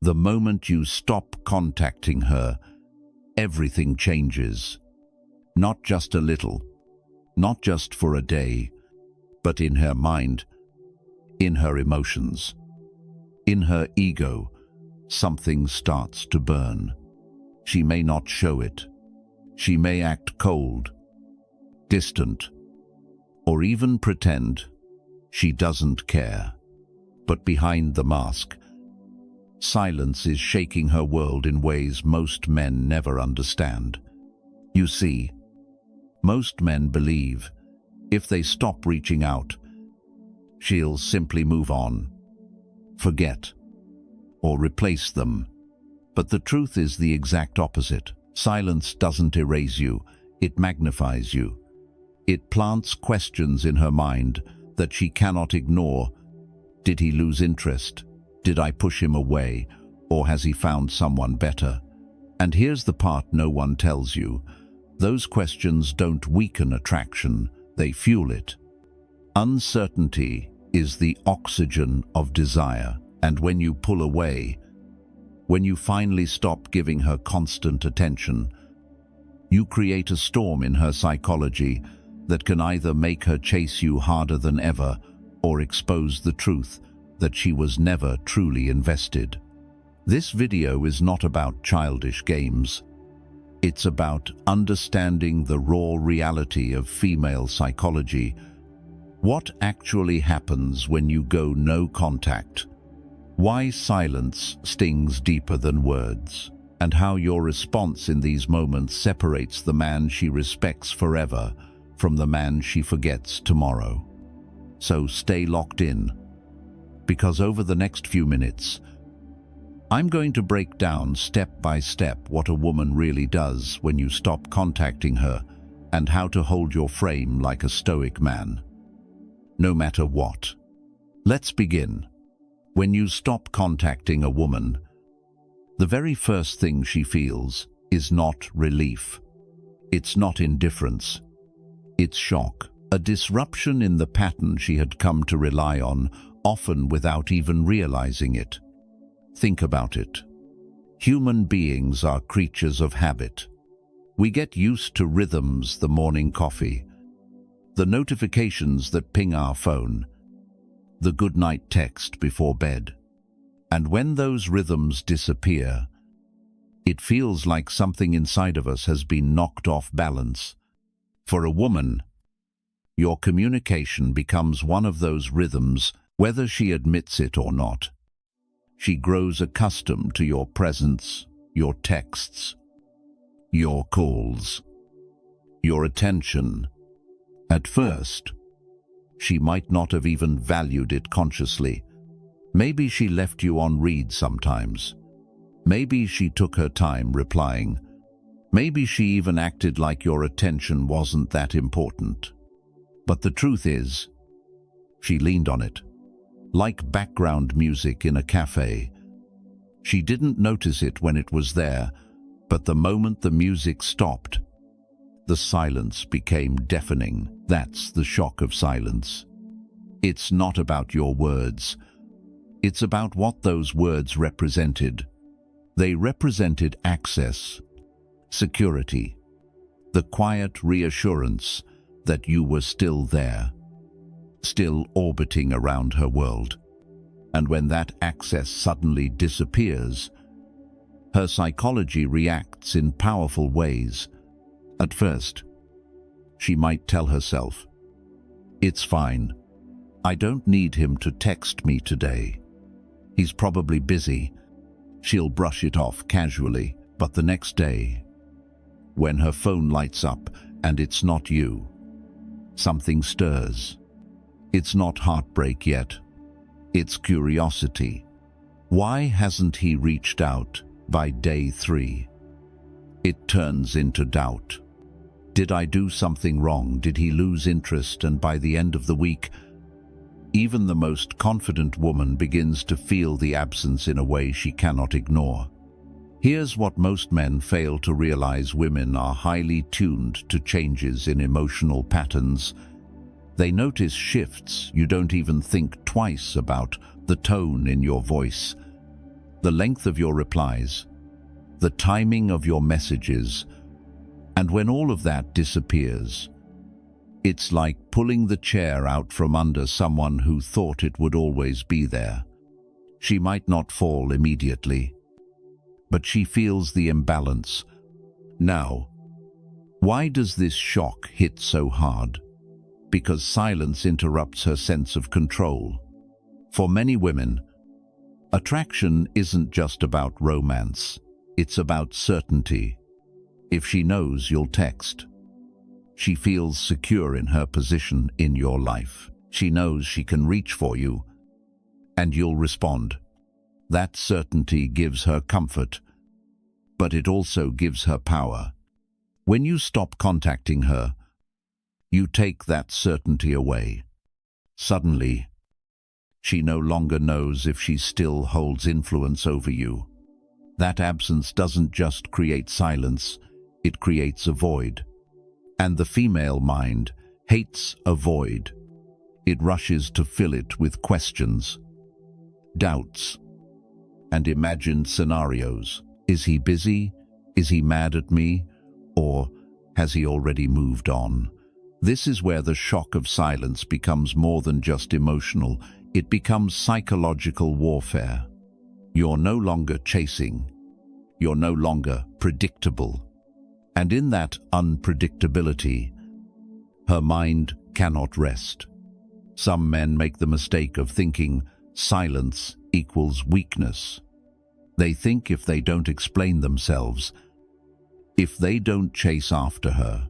The moment you stop contacting her, everything changes. Not just a little, not just for a day, but in her mind, in her emotions, in her ego, something starts to burn. She may not show it. She may act cold, distant, or even pretend she doesn't care. But behind the mask, silence is shaking her world in ways most men never understand. You see, most men believe if they stop reaching out, she'll simply move on, forget, or replace them. But the truth is the exact opposite. Silence doesn't erase you, it magnifies you. It plants questions in her mind that she cannot ignore. Did he lose interest? Did I push him away? Or has he found someone better? And here's the part no one tells you. Those questions don't weaken attraction, they fuel it. Uncertainty is the oxygen of desire, and when you pull away, when you finally stop giving her constant attention, you create a storm in her psychology that can either make her chase you harder than ever or expose the truth that she was never truly invested. This video is not about childish games. It's about understanding the raw reality of female psychology. What actually happens when you go no contact? Why silence stings deeper than words? And how your response in these moments separates the man she respects forever from the man she forgets tomorrow. So stay locked in, because over the next few minutes, I'm going to break down step by step what a woman really does when you stop contacting her and how to hold your frame like a stoic man, no matter what. Let's begin. When you stop contacting a woman, the very first thing she feels is not relief. It's not indifference. It's shock, a disruption in the pattern she had come to rely on, often without even realizing it. Think about it. Human beings are creatures of habit. We get used to rhythms: the morning coffee, the notifications that ping our phone, the goodnight text before bed. And when those rhythms disappear, it feels like something inside of us has been knocked off balance. For a woman, your communication becomes one of those rhythms, whether she admits it or not. She grows accustomed to your presence, your texts, your calls, your attention. At first, she might not have even valued it consciously. Maybe she left you on read sometimes. Maybe she took her time replying. Maybe she even acted like your attention wasn't that important. But the truth is, she leaned on it, like background music in a cafe. She didn't notice it when it was there, but the moment the music stopped, the silence became deafening. That's the shock of silence. It's not about your words. It's about what those words represented. They represented access, security, the quiet reassurance that you were still there, still orbiting around her world. And when that access suddenly disappears, her psychology reacts in powerful ways. At first, she might tell herself, "It's fine. I don't need him to text me today. He's probably busy." She'll brush it off casually, but the next day, when her phone lights up and it's not you, something stirs. It's not heartbreak yet. It's curiosity. Why hasn't he reached out by day 3? It turns into doubt. Did I do something wrong? Did he lose interest? And by the end of the week, even the most confident woman begins to feel the absence in a way she cannot ignore. Here's what most men fail to realize: women are highly tuned to changes in emotional patterns. They notice shifts. You don't even think twice about the tone in your voice, the length of your replies, the timing of your messages, and when all of that disappears, it's like pulling the chair out from under someone who thought it would always be there. She might not fall immediately, but she feels the imbalance. Now, why does this shock hit so hard? Because silence interrupts her sense of control. For many women, attraction isn't just about romance, it's about certainty. If she knows you'll text, she feels secure in her position in your life. She knows she can reach for you, and you'll respond. That certainty gives her comfort, but it also gives her power. When you stop contacting her, you take that certainty away. Suddenly, she no longer knows if she still holds influence over you. That absence doesn't just create silence, it creates a void. And the female mind hates a void. It rushes to fill it with questions, doubts, and imagined scenarios. Is he busy? Is he mad at me? Or has he already moved on? This is where the shock of silence becomes more than just emotional. It becomes psychological warfare. You're no longer chasing. You're no longer predictable. And in that unpredictability, her mind cannot rest. Some men make the mistake of thinking silence equals weakness. They think if they don't explain themselves, if they don't chase after her,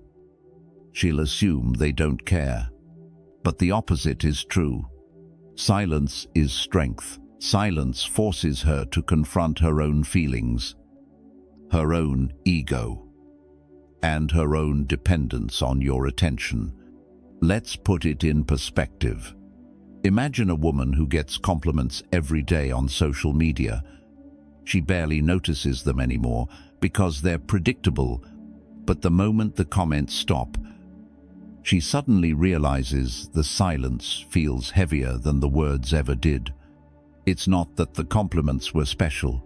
she'll assume they don't care. But the opposite is true. Silence is strength. Silence forces her to confront her own feelings, her own ego, and her own dependence on your attention. Let's put it in perspective. Imagine a woman who gets compliments every day on social media. She barely notices them anymore because they're predictable, but the moment the comments stop, she suddenly realizes the silence feels heavier than the words ever did. It's not that the compliments were special,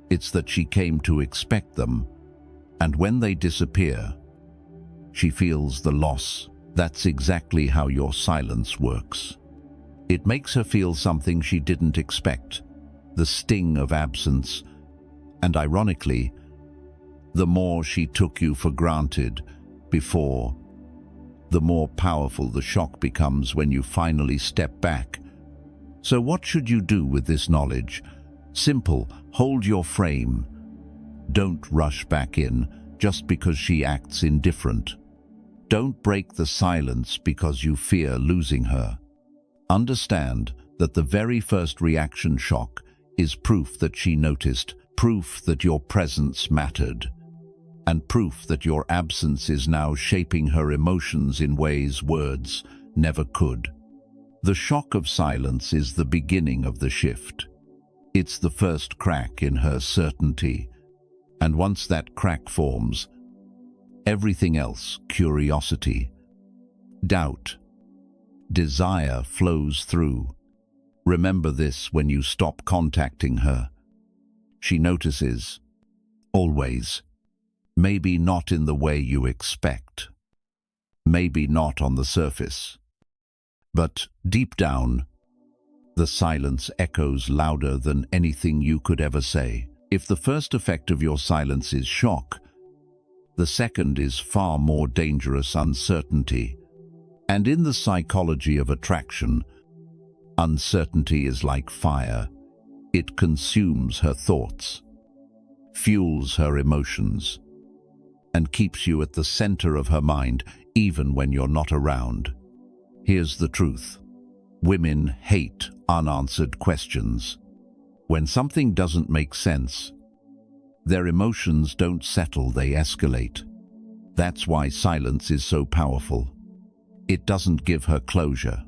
it's that she came to expect them. And when they disappear, she feels the loss. That's exactly how your silence works. It makes her feel something she didn't expect, the sting of absence. And ironically, the more she took you for granted before, the more powerful the shock becomes when you finally step back. So what should you do with this knowledge? Simple, hold your frame. Don't rush back in just because she acts indifferent. Don't break the silence because you fear losing her. Understand that the very first reaction shock is proof that she noticed, proof that your presence mattered, and proof that your absence is now shaping her emotions in ways words never could. The shock of silence is the beginning of the shift. It's the first crack in her certainty. And once that crack forms, everything else, curiosity, doubt, desire flows through. Remember this when you stop contacting her. She notices, always, maybe not in the way you expect, maybe not on the surface, but deep down, the silence echoes louder than anything you could ever say. If the first effect of your silence is shock, the second is far more dangerous uncertainty. And in the psychology of attraction, uncertainty is like fire. It consumes her thoughts, fuels her emotions, and keeps you at the center of her mind, even when you're not around. Here's the truth. Women hate unanswered questions. When something doesn't make sense, their emotions don't settle, they escalate. That's why silence is so powerful. It doesn't give her closure.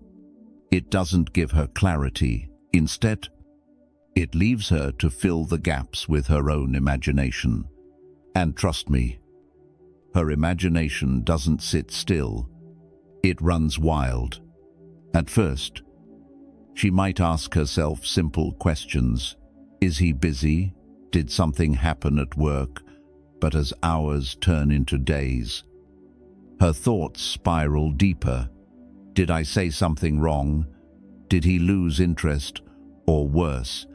It doesn't give her clarity. Instead, it leaves her to fill the gaps with her own imagination. And trust me, her imagination doesn't sit still. It runs wild. At first, she might ask herself simple questions. Is he busy? Did something happen at work? But as hours turn into days, her thoughts spiral deeper. Did I say something wrong? Did he lose interest? Or worse,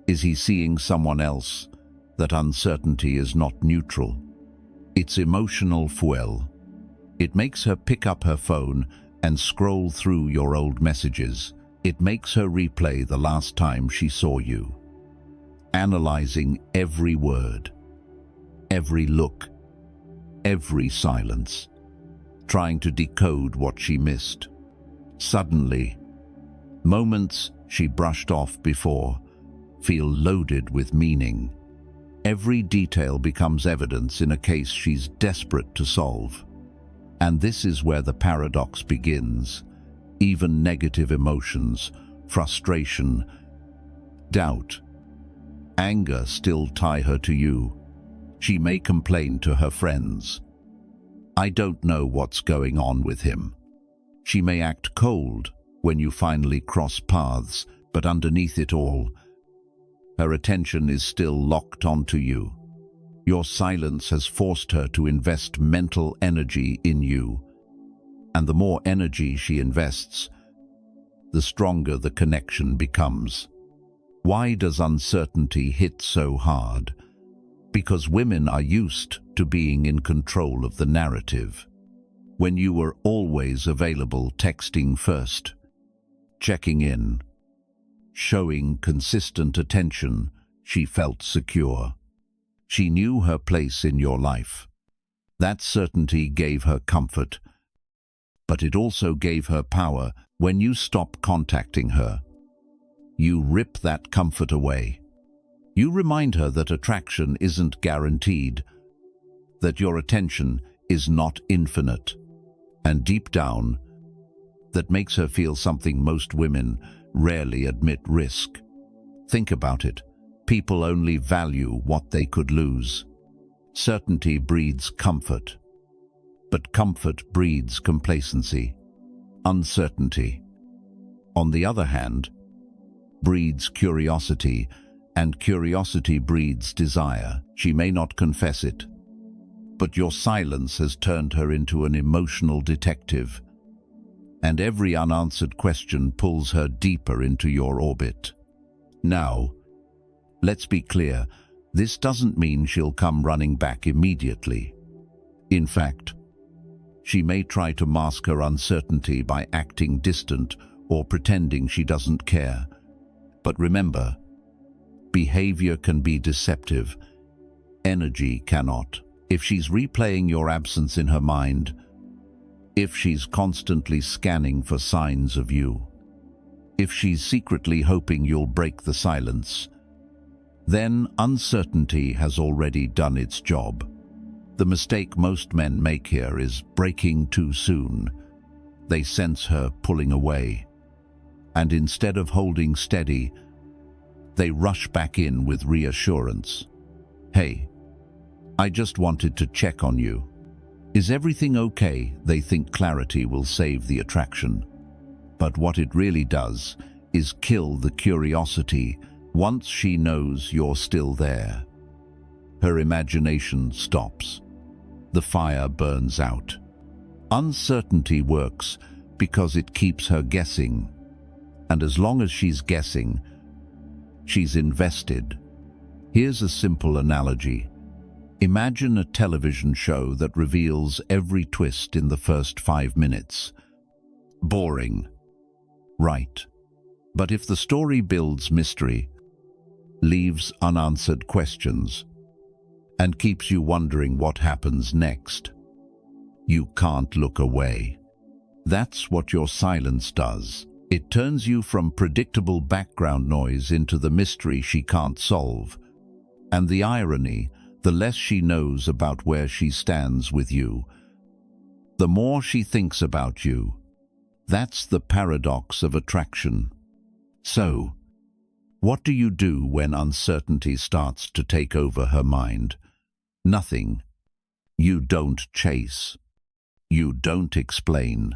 is he seeing someone else? That uncertainty is not neutral. It's emotional fuel. It makes her pick up her phone and scroll through your old messages. It makes her replay the last time she saw you, analyzing every word, every look, every silence, trying to decode what she missed. Suddenly, moments she brushed off before feel loaded with meaning. Every detail becomes evidence in a case she's desperate to solve. And this is where the paradox begins. Even negative emotions, frustration, doubt, anger still tie her to you. She may complain to her friends, "I don't know what's going on with him." She may act cold when you finally cross paths, but underneath it all, her attention is still locked onto you. Your silence has forced her to invest mental energy in you. And the more energy she invests, the stronger the connection becomes. Why does uncertainty hit so hard? Because women are used to being in control of the narrative. When you were always available, texting first, checking in, showing consistent attention, she felt secure. She knew her place in your life. That certainty gave her comfort, but it also gave her power. When you stop contacting her, you rip that comfort away. You remind her that attraction isn't guaranteed, that your attention is not infinite, and deep down, that makes her feel something most women rarely admit: risk. Think about it. People only value what they could lose. Certainty breeds comfort, but comfort breeds complacency. Uncertainty, on the other hand, breeds curiosity, and curiosity breeds desire. She may not confess it, but your silence has turned her into an emotional detective, and every unanswered question pulls her deeper into your orbit. Now, let's be clear, this doesn't mean she'll come running back immediately. In fact, she may try to mask her uncertainty by acting distant or pretending she doesn't care. But remember, behavior can be deceptive. Energy cannot. If she's replaying your absence in her mind, if she's constantly scanning for signs of you, if she's secretly hoping you'll break the silence, then uncertainty has already done its job. The mistake most men make here is breaking too soon. They sense her pulling away, and instead of holding steady, they rush back in with reassurance. "Hey, I just wanted to check on you. Is everything okay?" They think clarity will save the attraction. But what it really does is kill the curiosity. Once she knows you're still there, her imagination stops. The fire burns out. Uncertainty works because it keeps her guessing. And as long as she's guessing, she's invested. Here's a simple analogy. Imagine a television show that reveals every twist in the first 5 minutes. Boring, right? But if the story builds mystery, leaves unanswered questions, and keeps you wondering what happens next, you can't look away. That's what your silence does. It turns you from predictable background noise into the mystery she can't solve. And the irony, the less she knows about where she stands with you, the more she thinks about you. That's the paradox of attraction. So, what do you do when uncertainty starts to take over her mind? Nothing. You don't chase. You don't explain.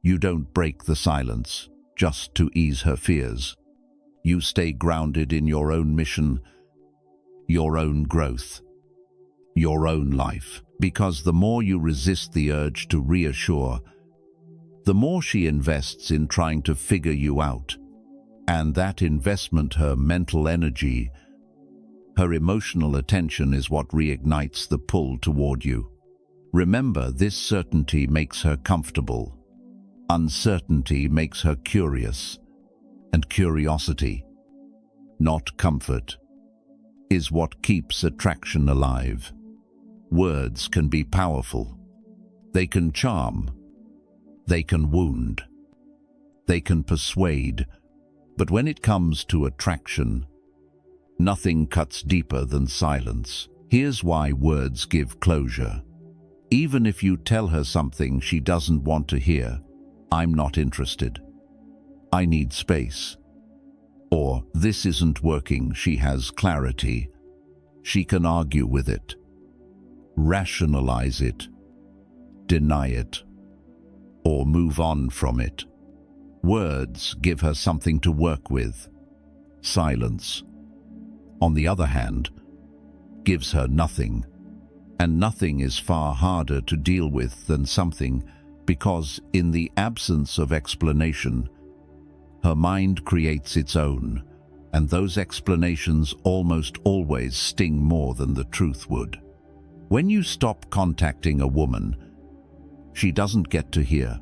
You don't break the silence just to ease her fears. You stay grounded in your own mission, your own growth, your own life. Because the more you resist the urge to reassure, the more she invests in trying to figure you out. And that investment, her mental energy, her emotional attention, is what reignites the pull toward you. Remember, this certainty makes her comfortable. Uncertainty makes her curious. And curiosity, not comfort, is what keeps attraction alive. Words can be powerful. They can charm. They can wound. They can persuade. But when it comes to attraction, nothing cuts deeper than silence. Here's why words give closure. Even if you tell her something she doesn't want to hear, "I'm not interested," "I need space," or "this isn't working," she has clarity. She can argue with it, rationalize it, deny it, or move on from it. Words give her something to work with. Silence, on the other hand, gives her nothing. And nothing is far harder to deal with than something, because in the absence of explanation, her mind creates its own, and those explanations almost always sting more than the truth would. When you stop contacting a woman, she doesn't get to hear,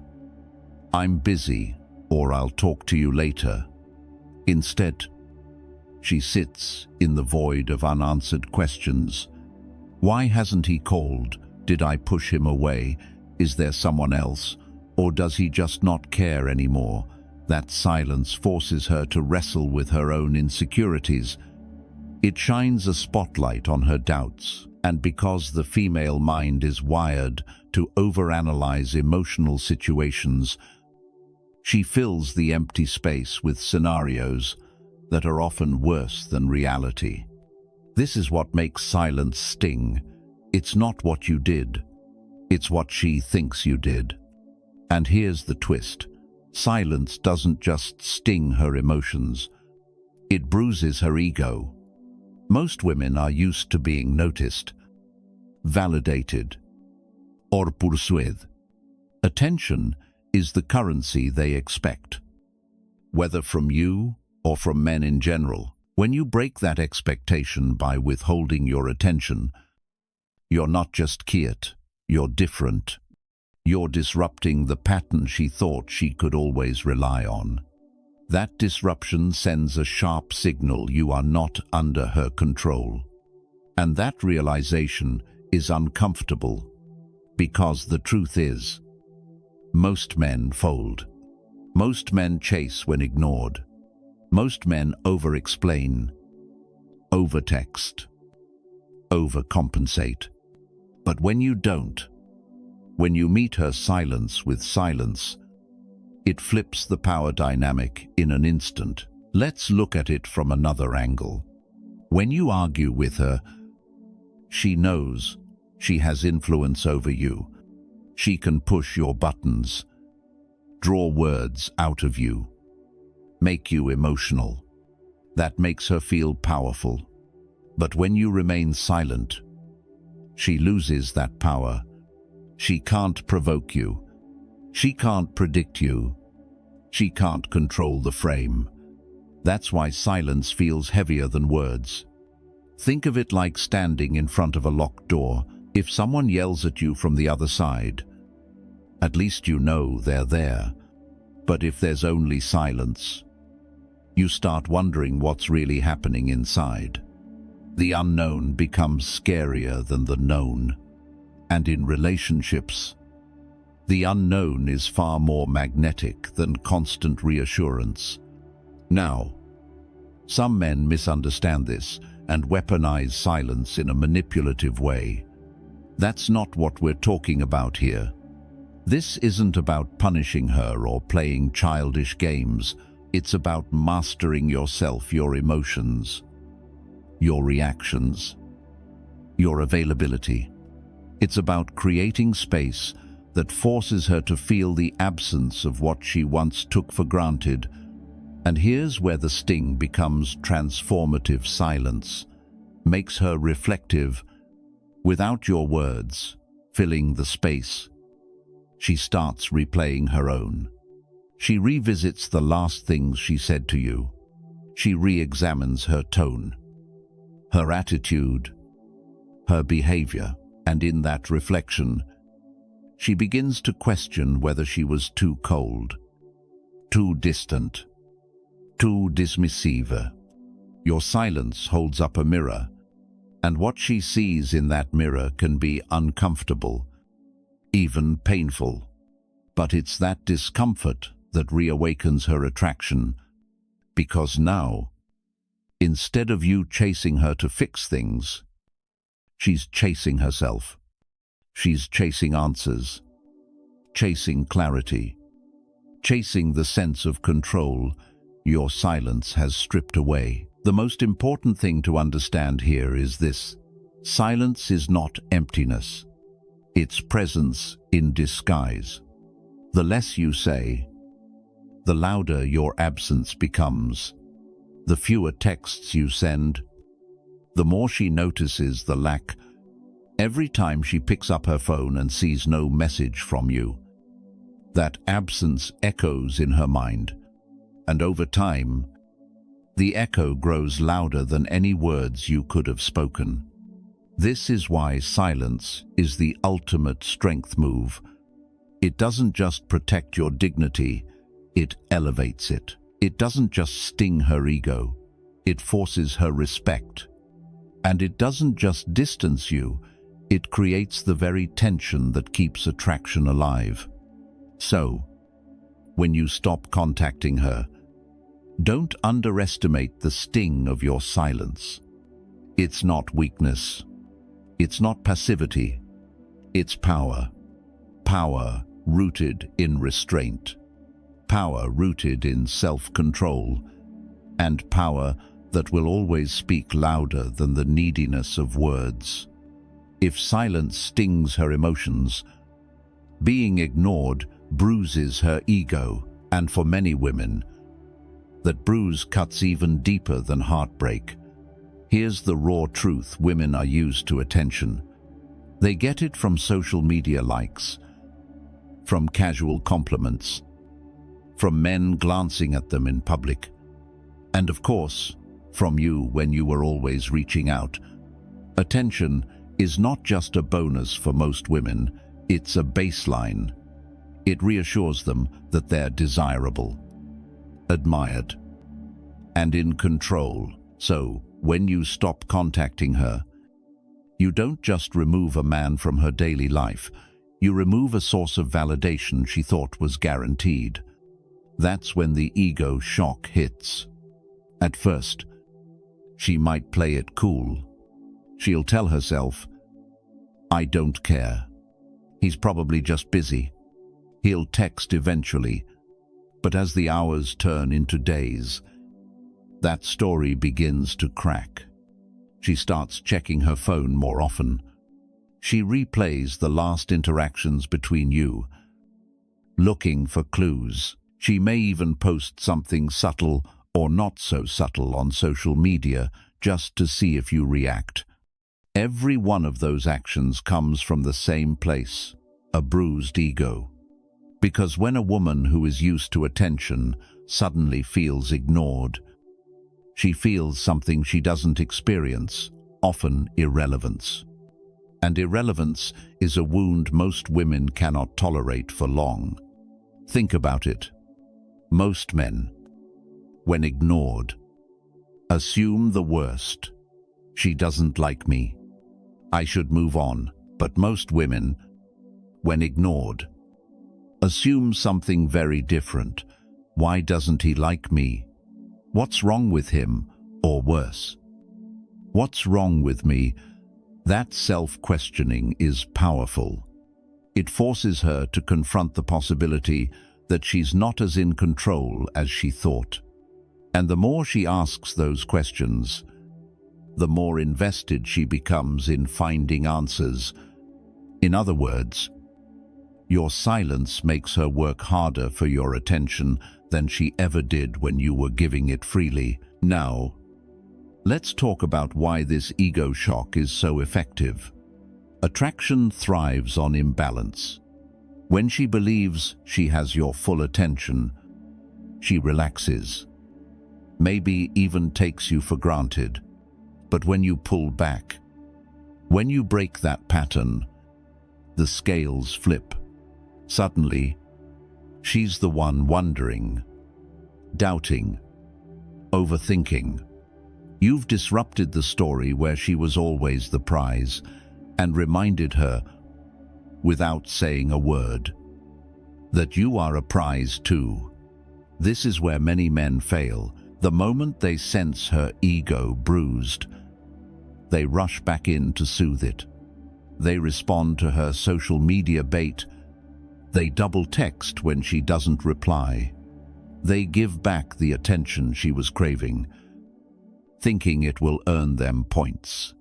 "I'm busy," or "I'll talk to you later." Instead, she sits in the void of unanswered questions. Why hasn't he called? Did I push him away? Is there someone else? Or does he just not care anymore? That silence forces her to wrestle with her own insecurities. It shines a spotlight on her doubts, and because the female mind is wired to overanalyze emotional situations, she fills the empty space with scenarios that are often worse than reality. This is what makes silence sting. It's not what you did, it's what she thinks you did. And here's the twist. Silence doesn't just sting her emotions, it bruises her ego. Most women are used to being noticed, validated, or pursued. Attention is the currency they expect, whether from you or from men in general. When you break that expectation by withholding your attention, you're not just cute, you're different. You're disrupting the pattern she thought she could always rely on. That disruption sends a sharp signal you are not under her control. And that realization is uncomfortable, because the truth is, most men fold. Most men chase when ignored. Most men over-explain, over-text, overcompensate. But when you don't, when you meet her silence with silence, it flips the power dynamic in an instant. Let's look at it from another angle. When you argue with her, she knows she has influence over you. She can push your buttons, draw words out of you, make you emotional. That makes her feel powerful. But when you remain silent, she loses that power. She can't provoke you. She can't predict you. She can't control the frame. That's why silence feels heavier than words. Think of it like standing in front of a locked door. If someone yells at you from the other side, at least you know they're there. But if there's only silence, you start wondering what's really happening inside. The unknown becomes scarier than the known. And in relationships, the unknown is far more magnetic than constant reassurance. Now, some men misunderstand this and weaponize silence in a manipulative way. That's not what we're talking about here. This isn't about punishing her or playing childish games. It's about mastering yourself, your emotions, your reactions, your availability. It's about creating space that forces her to feel the absence of what she once took for granted, And here's where the sting becomes transformative. Silence makes her reflective. Without your words filling the space, she starts replaying her own. She revisits the last things she said to you. She re-examines her tone, her attitude, her behavior, and in that reflection, she begins to question whether she was too cold, too distant, too dismissive. Your silence holds up a mirror, and what she sees in that mirror can be uncomfortable, even painful. But it's that discomfort that reawakens her attraction, because now, instead of you chasing her to fix things, she's chasing herself. She's chasing answers, chasing clarity, chasing the sense of control your silence has stripped away. The most important thing to understand here is this: silence is not emptiness. It's presence in disguise. The less you say, the louder your absence becomes. The fewer texts you send, the more she notices the lack. Every time she picks up her phone and sees no message from you, that absence echoes in her mind, and over time, the echo grows louder than any words you could have spoken. This is why silence is the ultimate strength move. It doesn't just protect your dignity, it elevates it. It doesn't just sting her ego, it forces her respect. And it doesn't just distance you, it creates the very tension that keeps attraction alive. So, when you stop contacting her, don't underestimate the sting of your silence. It's not weakness. It's not passivity. It's power. Power rooted in restraint. Power rooted in self-control. And power that will always speak louder than the neediness of words. If silence stings her emotions, being ignored bruises her ego, and for many women, that bruise cuts even deeper than heartbreak. Here's the raw truth: women are used to attention. They get it from social media likes, from casual compliments, from men glancing at them in public, and of course, from you when you were always reaching out. Attention is not just a bonus for most women, it's a baseline. It reassures them that they're desirable, admired, and in control. So, when you stop contacting her, you don't just remove a man from her daily life, you remove a source of validation she thought was guaranteed. That's when the ego shock hits. At first, she might play it cool. She'll tell herself, "I don't care. He's probably just busy. He'll text eventually." But as the hours turn into days, that story begins to crack. She starts checking her phone more often. She replays the last interactions between you, looking for clues. She may even post something subtle or not so subtle on social media just to see if you react. Every one of those actions comes from the same place: a bruised ego. Because when a woman who is used to attention suddenly feels ignored, she feels something she doesn't experience, often irrelevance. And irrelevance is a wound most women cannot tolerate for long. Think about it. Most men, when ignored, assume the worst. She doesn't like me. I should move on. But most women, when ignored, assume something very different. Why doesn't he like me? What's wrong with him? Or worse, what's wrong with me? That self-questioning is powerful. It forces her to confront the possibility that she's not as in control as she thought. And the more she asks those questions, the more invested she becomes in finding answers. In other words, your silence makes her work harder for your attention than she ever did when you were giving it freely. Now, let's talk about why this ego shock is so effective. Attraction thrives on imbalance. When she believes she has your full attention, she relaxes, maybe even takes you for granted. But when you pull back, when you break that pattern, the scales flip. Suddenly, she's the one wondering, doubting, overthinking. You've disrupted the story where she was always the prize and reminded her, without saying a word, that you are a prize too. This is where many men fail. The moment they sense her ego bruised, they rush back in to soothe it. They respond to her social media bait. They double text when she doesn't reply. They give back the attention she was craving, thinking it will earn them points.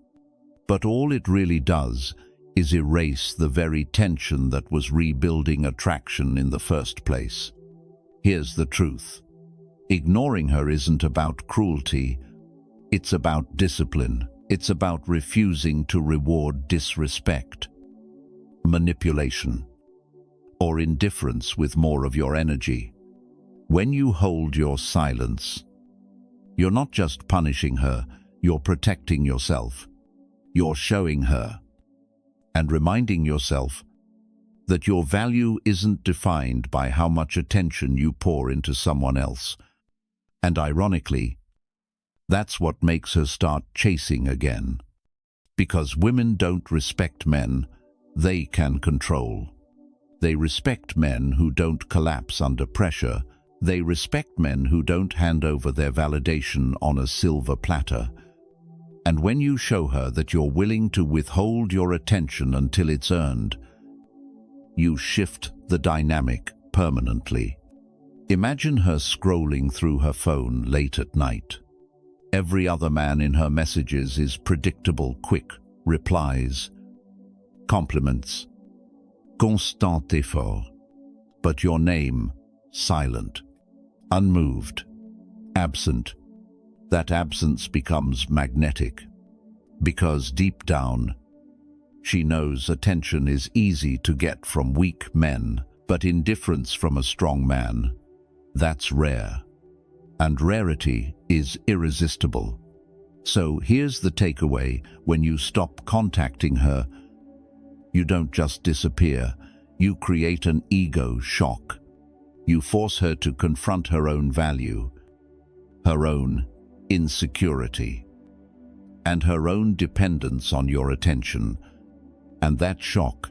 But all it really does is erase the very tension that was rebuilding attraction in the first place. Here's the truth. Ignoring her isn't about cruelty. It's about discipline. It's about refusing to reward disrespect, manipulation, or indifference with more of your energy. When you hold your silence, you're not just punishing her, you're protecting yourself. You're showing her and reminding yourself that your value isn't defined by how much attention you pour into someone else. And ironically, that's what makes her start chasing again. Because women don't respect men they can control. They respect men who don't collapse under pressure. They respect men who don't hand over their validation on a silver platter. And when you show her that you're willing to withhold your attention until it's earned, you shift the dynamic permanently. Imagine her scrolling through her phone late at night. Every other man in her messages is predictable, quick replies, compliments, constant effort. But your name, silent, unmoved, absent. That absence becomes magnetic, because deep down, she knows attention is easy to get from weak men, but indifference from a strong man, that's rare. And rarity is irresistible. So here's the takeaway: when you stop contacting her, you don't just disappear, you create an ego shock. You force her to confront her own value, her own insecurity, and her own dependence on your attention. And that shock,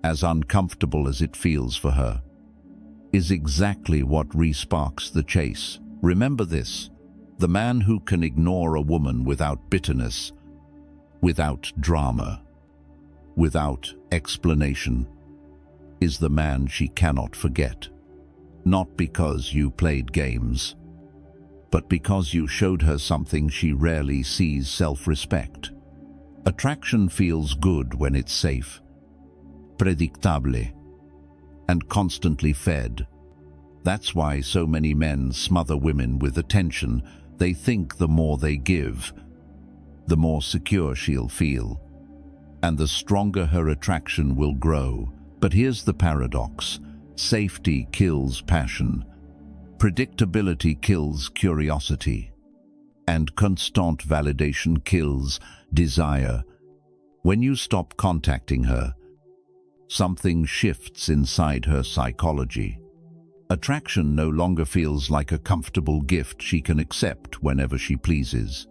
as uncomfortable as it feels for her, is exactly what re-sparks the chase. Remember this: the man who can ignore a woman without bitterness, without drama, without explanation, is the man she cannot forget. Not because you played games, but because you showed her something she rarely sees: self-respect. Attraction feels good when it's safe, predictable, and constantly fed. That's why so many men smother women with attention. They think the more they give, the more secure she'll feel, and the stronger her attraction will grow. But here's the paradox: safety kills passion, predictability kills curiosity, and constant validation kills desire. When you stop contacting her, something shifts inside her psychology. Attraction no longer feels like a comfortable gift she can accept whenever she pleases.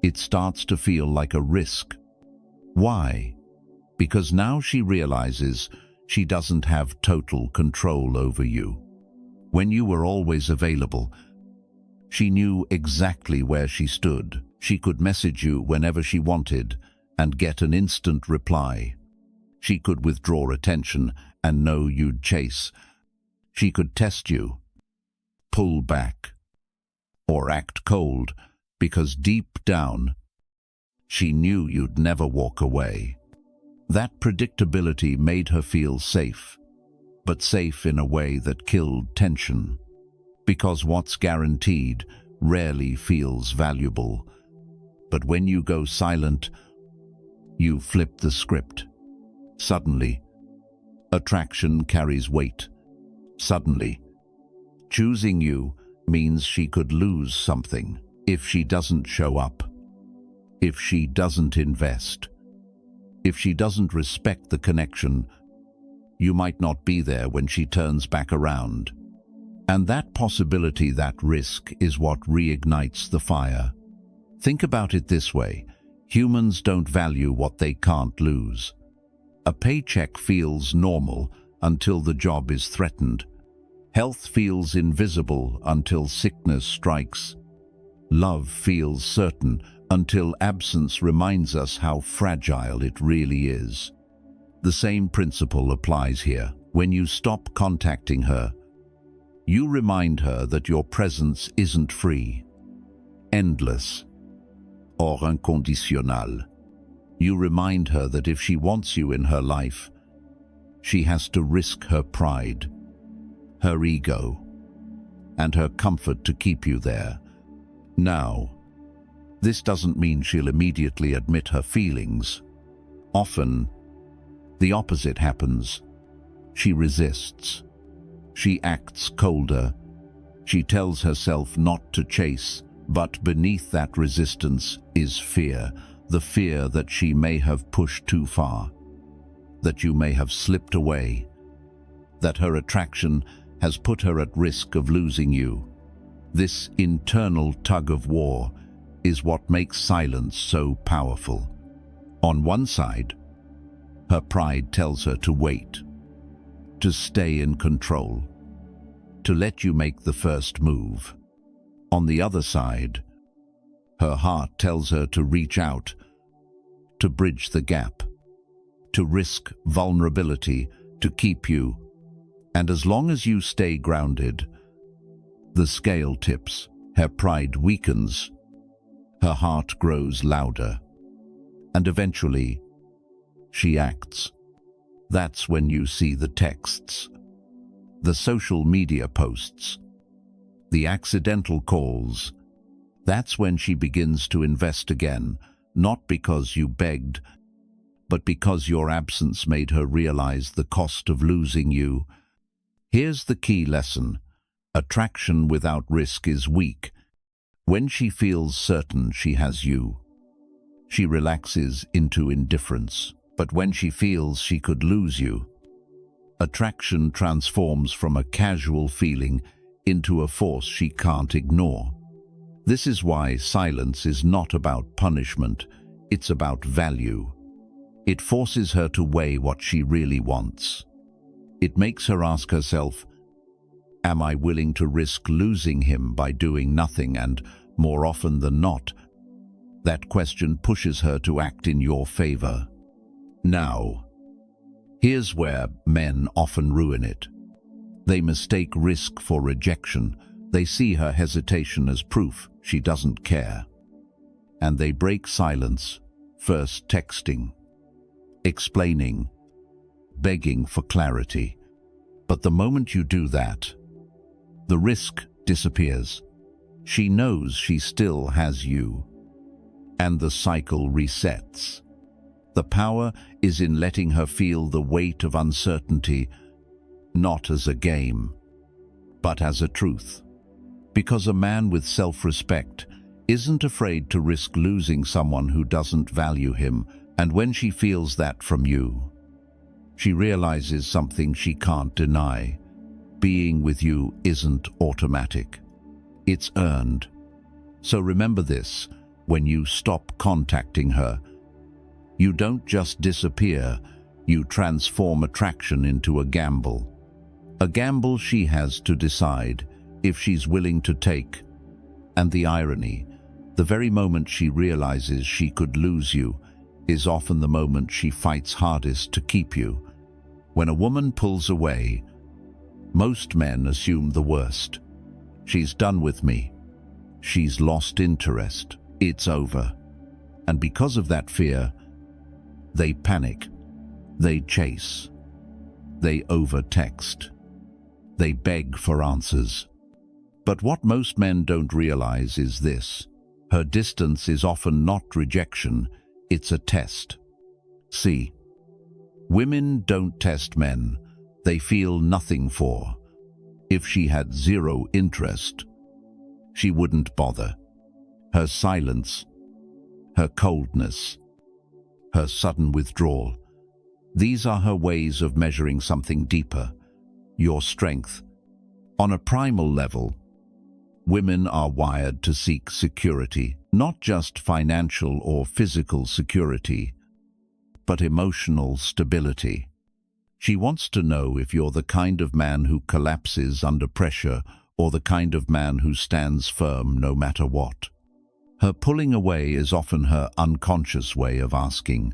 It starts to feel like a risk. Why? Because now she realizes she doesn't have total control over you. When you were always available, she knew exactly where she stood. She could message you whenever she wanted and get an instant reply. She could withdraw attention and know you'd chase. She could test you, pull back, or act cold, because deep down, she knew you'd never walk away. That predictability made her feel safe, but safe in a way that killed tension. because what's guaranteed rarely feels valuable. But when you go silent, you flip the script. Suddenly, attraction carries weight. Suddenly, choosing you means she could lose something if she doesn't show up, if she doesn't invest, if she doesn't respect the connection. You might not be there when she turns back around. And that possibility, that risk, is what reignites the fire. Think about it this way. Humans don't value what they can't lose. A paycheck feels normal until the job is threatened. Health feels invisible until sickness strikes. Love feels certain until absence reminds us how fragile it really is. The same principle applies here. When you stop contacting her, you remind her that your presence isn't free, endless, or inconditionnel. You remind her that if she wants you in her life, she has to risk her pride, her ego, and her comfort to keep you there. Now, this doesn't mean she'll immediately admit her feelings. Often, the opposite happens. She resists. She acts colder. She tells herself not to chase, but beneath that resistance is fear. The fear that she may have pushed too far, that you may have slipped away, that her attraction has put her at risk of losing you. This internal tug-of-war is what makes silence so powerful. On one side, her pride tells her to wait, to stay in control, to let you make the first move. On the other side, her heart tells her to reach out, to bridge the gap, to risk vulnerability, to keep you. And as long as you stay grounded, the scale tips, her pride weakens, her heart grows louder, and eventually, she acts. That's when you see the texts, the social media posts, the accidental calls. That's when she begins to invest again, not because you begged, but because your absence made her realize the cost of losing you. Here's the key lesson. Attraction without risk is weak. When she feels certain she has you, she relaxes into indifference. But when she feels she could lose you, attraction transforms from a casual feeling into a force she can't ignore. This is why silence is not about punishment, it's about value. It forces her to weigh what she really wants. It makes her ask herself, am I willing to risk losing him by doing nothing? And more often than not, that question pushes her to act in your favor. Now, here's where men often ruin it. They mistake risk for rejection. They see her hesitation as proof she doesn't care. And they break silence, first texting, explaining, begging for clarity. But the moment you do that, the risk disappears. She knows she still has you, and the cycle resets. The power is in letting her feel the weight of uncertainty, not as a game, but as a truth. Because a man with self-respect isn't afraid to risk losing someone who doesn't value him, and when she feels that from you, she realizes something she can't deny. Being with you isn't automatic. It's earned. So remember this, when you stop contacting her, you don't just disappear, you transform attraction into a gamble. A gamble she has to decide if she's willing to take. And the irony, the very moment she realizes she could lose you, is often the moment she fights hardest to keep you. When a woman pulls away, most men assume the worst. She's done with me. She's lost interest. It's over. And because of that fear, they panic. They chase. They overtext. They beg for answers. But what most men don't realize is this: her distance is often not rejection, it's a test. See, women don't test men they feel nothing for. If she had zero interest, she wouldn't bother. Her silence, her coldness, her sudden withdrawal, these are her ways of measuring something deeper, your strength. On a primal level, women are wired to seek security, not just financial or physical security, but emotional stability. She wants to know if you're the kind of man who collapses under pressure or the kind of man who stands firm no matter what. Her pulling away is often her unconscious way of asking,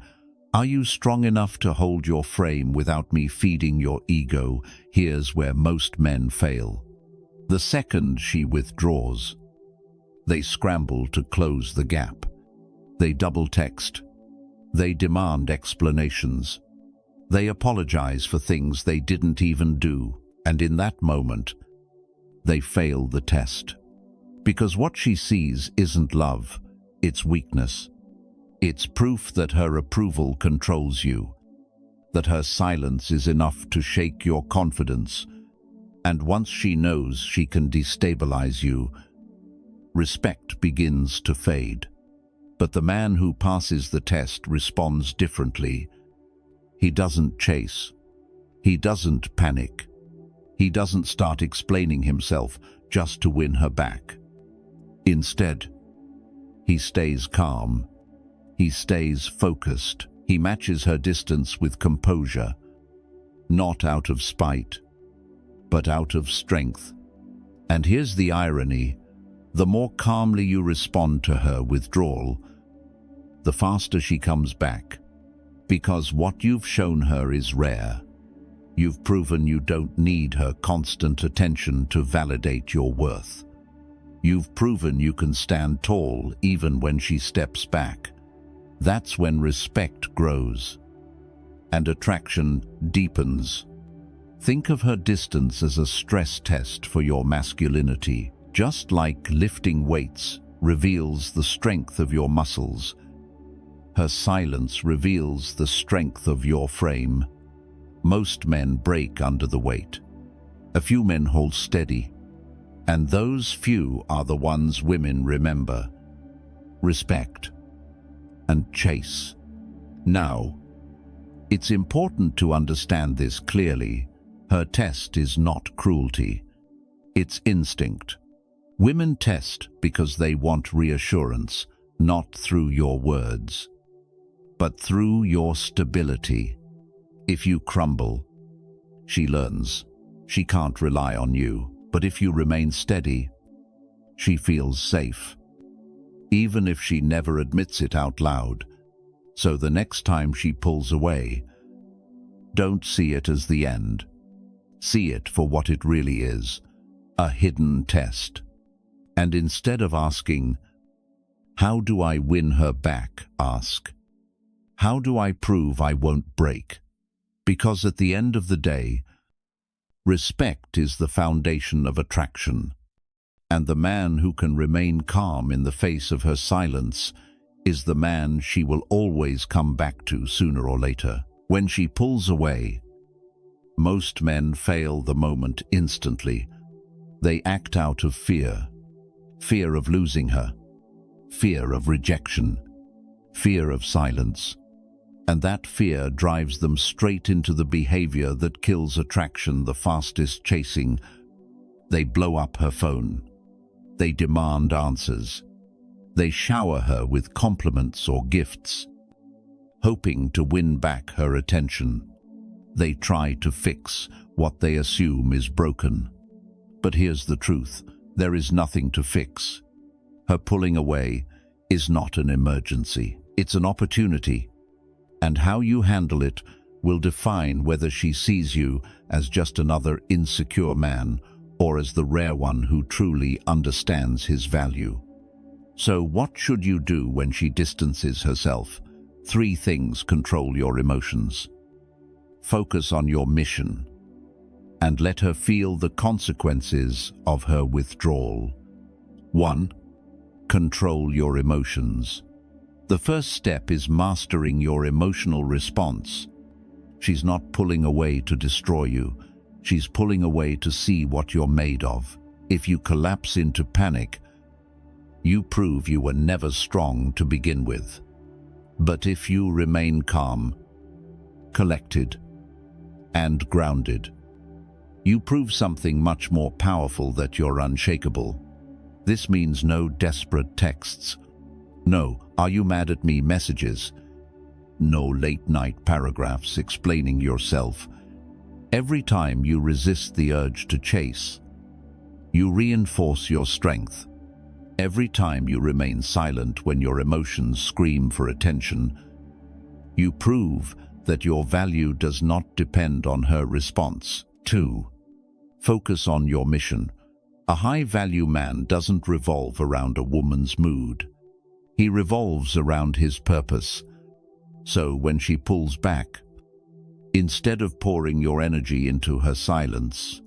"Are you strong enough to hold your frame without me feeding your ego?" Here's where most men fail. The second she withdraws, they scramble to close the gap. They double text. They demand explanations. They apologize for things they didn't even do, and in that moment, they fail the test. Because what she sees isn't love, it's weakness. It's proof that her approval controls you, that her silence is enough to shake your confidence, and once she knows she can destabilize you, respect begins to fade. But the man who passes the test responds differently. He doesn't chase. He doesn't panic. He doesn't start explaining himself just to win her back. Instead, he stays calm. He stays focused. He matches her distance with composure, not out of spite, but out of strength. And here's the irony: the more calmly you respond to her withdrawal, the faster she comes back. Because what you've shown her is rare. You've proven you don't need her constant attention to validate your worth. You've proven you can stand tall even when she steps back. That's when respect grows and attraction deepens. Think of her distance as a stress test for your masculinity. Just like lifting weights reveals the strength of your muscles, her silence reveals the strength of your frame. Most men break under the weight. A few men hold steady, and those few are the ones women remember, respect, and chase. Now, it's important to understand this clearly. Her test is not cruelty. It's instinct. Women test because they want reassurance, not through your words, but through your stability. If you crumble, she learns she can't rely on you. But if you remain steady, she feels safe, even if she never admits it out loud. So the next time she pulls away, don't see it as the end. See it for what it really is, a hidden test. And instead of asking, "How do I win her back?" ask, "How do I prove I won't break?" Because at the end of the day, respect is the foundation of attraction, and the man who can remain calm in the face of her silence is the man she will always come back to sooner or later. When she pulls away, most men fail the moment instantly. They act out of fear. Fear of losing her, fear of rejection, fear of silence. And that fear drives them straight into the behavior that kills attraction the fastest: chasing. They blow up her phone. They demand answers. They shower her with compliments or gifts, hoping to win back her attention. They try to fix what they assume is broken. But here's the truth: there is nothing to fix. Her pulling away is not an emergency. It's an opportunity. And how you handle it will define whether she sees you as just another insecure man or as the rare one who truly understands his value. So what should you do when she distances herself? 3 things control your emotions. Focus on your mission. and let her feel the consequences of her withdrawal. 1. Control your emotions. The first step is mastering your emotional response. She's not pulling away to destroy you. She's pulling away to see what you're made of. If you collapse into panic, you prove you were never strong to begin with. But if you remain calm, collected, and grounded, you prove something much more powerful, that you're unshakable. This means no desperate texts, no "are you mad at me" messages, no late-night paragraphs explaining yourself. Every time you resist the urge to chase, you reinforce your strength. Every time you remain silent when your emotions scream for attention, you prove that your value does not depend on her response. 2. Focus on your mission. A high-value man doesn't revolve around a woman's mood. He revolves around his purpose. So when she pulls back, instead of pouring your energy into her silence,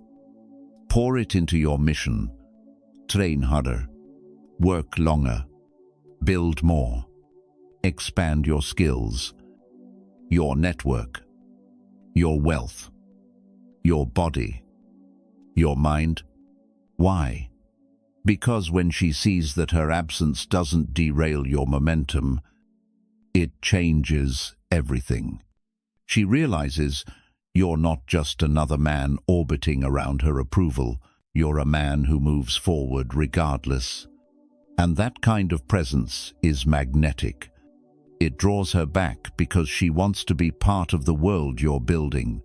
pour it into your mission. Train harder, work longer, build more, expand your skills, your network, your wealth, your body, your mind. Why? Because when she sees that her absence doesn't derail your momentum, it changes everything. She realizes you're not just another man orbiting around her approval. You're a man who moves forward regardless. And that kind of presence is magnetic. It draws her back because she wants to be part of the world you're building,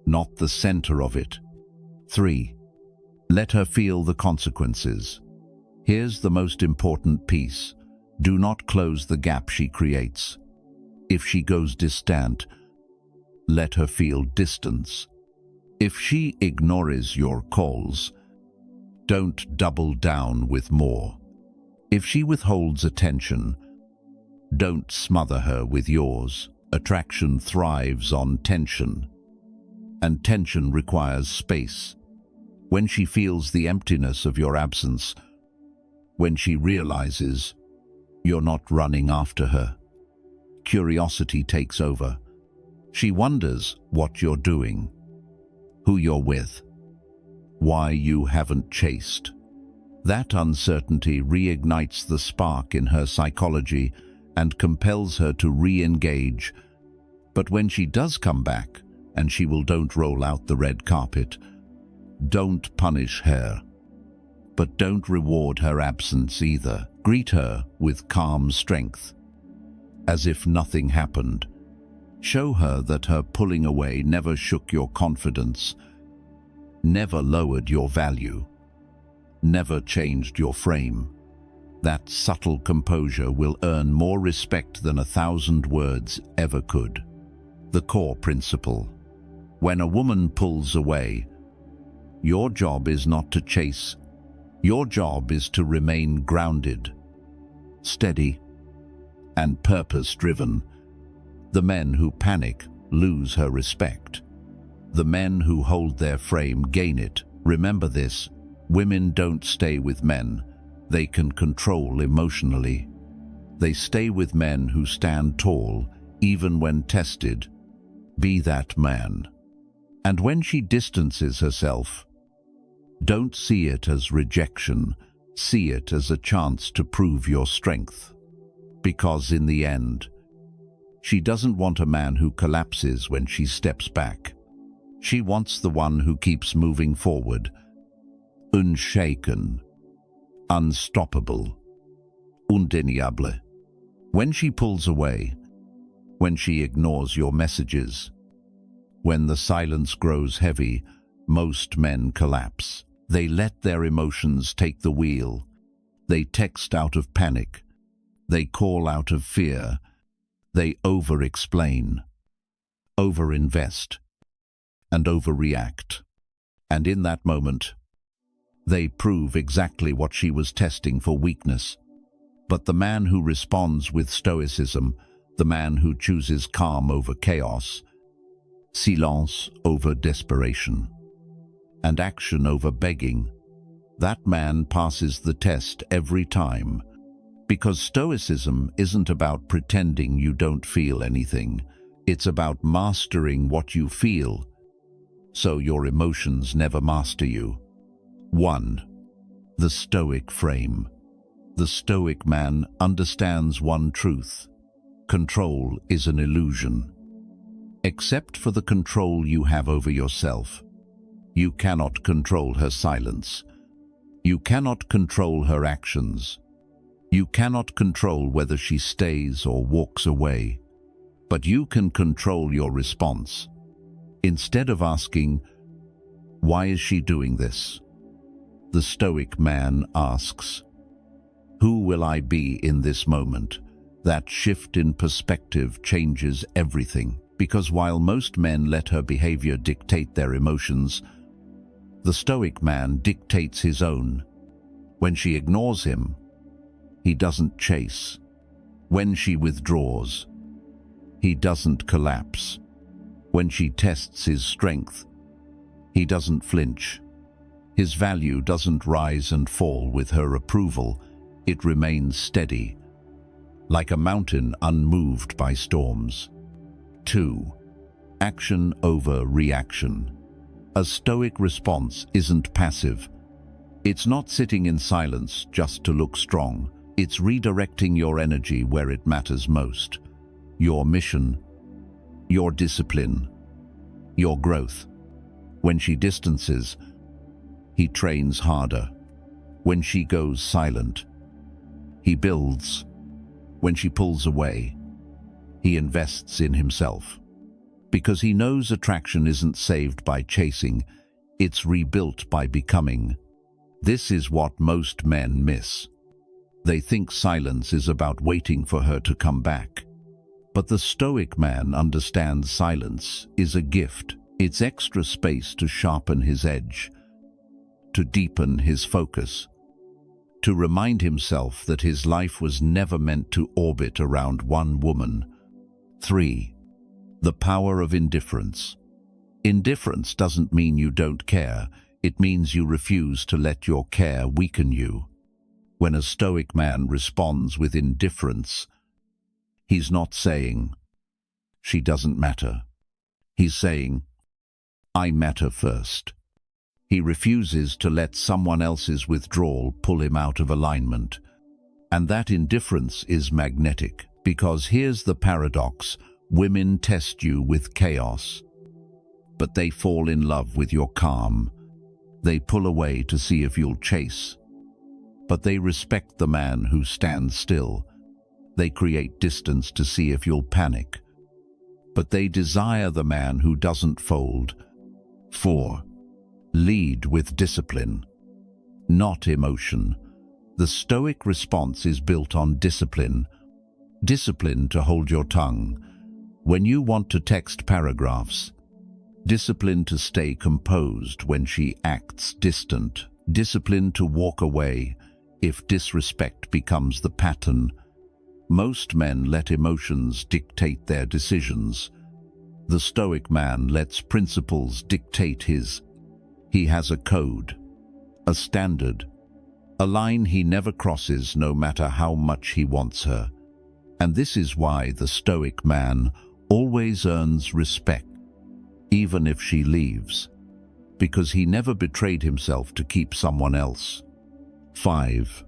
not the center of it. 3. Let her feel the consequences. Here's the most important piece. Do not close the gap she creates. If she goes distant, let her feel distance. If she ignores your calls, don't double down with more. If she withholds attention, don't smother her with yours. Attraction thrives on tension, and tension requires space. When she feels the emptiness of your absence, when she realizes you're not running after her, curiosity takes over. She wonders what you're doing, who you're with, why you haven't chased. That uncertainty reignites the spark in her psychology and compels her to re-engage. But when she does come back, and she will, don't roll out the red carpet. Don't punish her, but don't reward her absence either. Greet her with calm strength, as if nothing happened. Show her that her pulling away never shook your confidence, never lowered your value, never changed your frame. That subtle composure will earn more respect than 1,000 words ever could. The core principle. When a woman pulls away, your job is not to chase. Your job is to remain grounded, steady, and purpose-driven. The men who panic lose her respect. The men who hold their frame gain it. Remember this: women don't stay with men they can control emotionally. They stay with men who stand tall, even when tested. Be that man. And when she distances herself, don't see it as rejection. See it as a chance to prove your strength. Because in the end, she doesn't want a man who collapses when she steps back. She wants the one who keeps moving forward, unshaken, unstoppable, undeniable. When she pulls away, when she ignores your messages, when the silence grows heavy, most men collapse. They let their emotions take the wheel. They text out of panic. They call out of fear. They over-explain, over-invest, and overreact. And in that moment, they prove exactly what she was testing for: weakness. But the man who responds with stoicism, the man who chooses calm over chaos, silence over desperation, and action over begging, that man passes the test every time. Because Stoicism isn't about pretending you don't feel anything. It's about mastering what you feel, so your emotions never master you. 1. The Stoic frame. The Stoic man understands one truth: control is an illusion. Except for the control you have over yourself. You cannot control her silence. You cannot control her actions. You cannot control whether she stays or walks away. But you can control your response. Instead of asking, "Why is she doing this?" the Stoic man asks, "Who will I be in this moment?" That shift in perspective changes everything, because while most men let her behavior dictate their emotions, the Stoic man dictates his own. When she ignores him, he doesn't chase. When she withdraws, he doesn't collapse. When she tests his strength, he doesn't flinch. His value doesn't rise and fall with her approval. It remains steady, like a mountain unmoved by storms. 2. Action over reaction. A Stoic response isn't passive. It's not sitting in silence just to look strong. It's redirecting your energy where it matters most. Your mission, your discipline, your growth. When she distances, he trains harder. When she goes silent, he builds. When she pulls away, he invests in himself. Because he knows attraction isn't saved by chasing, it's rebuilt by becoming. This is what most men miss. They think silence is about waiting for her to come back. But the Stoic man understands silence is a gift. It's extra space to sharpen his edge, to deepen his focus, to remind himself that his life was never meant to orbit around one woman. 3. The power of indifference. Indifference doesn't mean you don't care. It means you refuse to let your care weaken you. When a Stoic man responds with indifference, he's not saying, "She doesn't matter." He's saying, "I matter first." He refuses to let someone else's withdrawal pull him out of alignment. And that indifference is magnetic, because here's the paradox: women test you with chaos, but they fall in love with your calm. They pull away to see if you'll chase, but they respect the man who stands still. They create distance to see if you'll panic, but they desire the man who doesn't fold. 4. Lead with discipline, not emotion. The Stoic response is built on discipline. Discipline to hold your tongue when you want to text paragraphs. Discipline to stay composed when she acts distant. Discipline to walk away if disrespect becomes the pattern. Most men let emotions dictate their decisions. The Stoic man lets principles dictate his. He has a code, a standard, a line he never crosses no matter how much he wants her. And this is why the Stoic man always earns respect, even if she leaves, because he never betrayed himself to keep someone else. 5.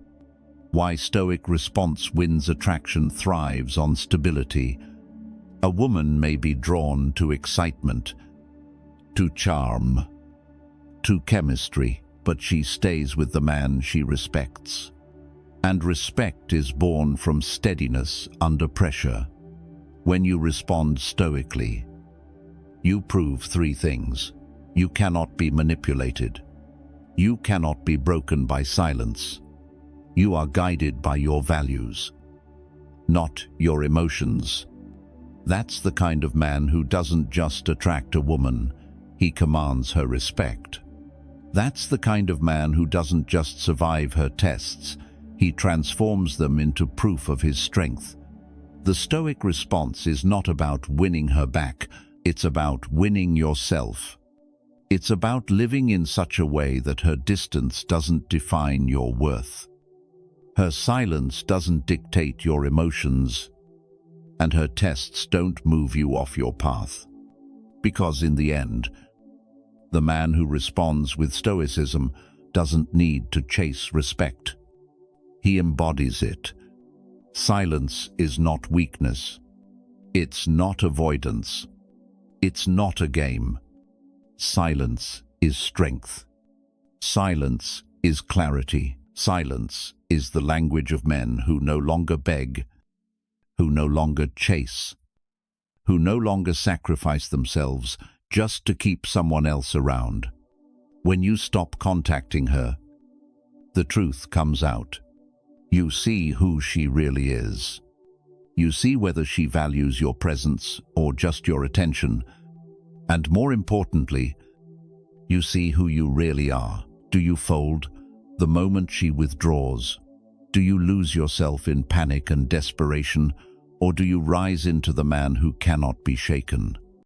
Why Stoic response wins attraction thrives on stability. A woman may be drawn to excitement, to charm, to chemistry, but she stays with the man she respects. And respect is born from steadiness under pressure. When you respond stoically, you prove 3 things. You cannot be manipulated. You cannot be broken by silence. You are guided by your values, not your emotions. That's the kind of man who doesn't just attract a woman, he commands her respect. That's the kind of man who doesn't just survive her tests, he transforms them into proof of his strength. The Stoic response is not about winning her back, it's about winning yourself. It's about living in such a way that her distance doesn't define your worth. Her silence doesn't dictate your emotions, and her tests don't move you off your path. Because in the end, the man who responds with stoicism doesn't need to chase respect. He embodies it. Silence is not weakness. It's not avoidance. It's not a game. Silence is strength. Silence is clarity. Silence is the language of men who no longer beg, who no longer chase, who no longer sacrifice themselves just to keep someone else around. When you stop contacting her, the truth comes out. You see who she really is. You see whether she values your presence or just your attention. And more importantly, you see who you really are. Do you fold the moment she withdraws? Do you lose yourself in panic and desperation, or do you rise into the man who cannot be shaken?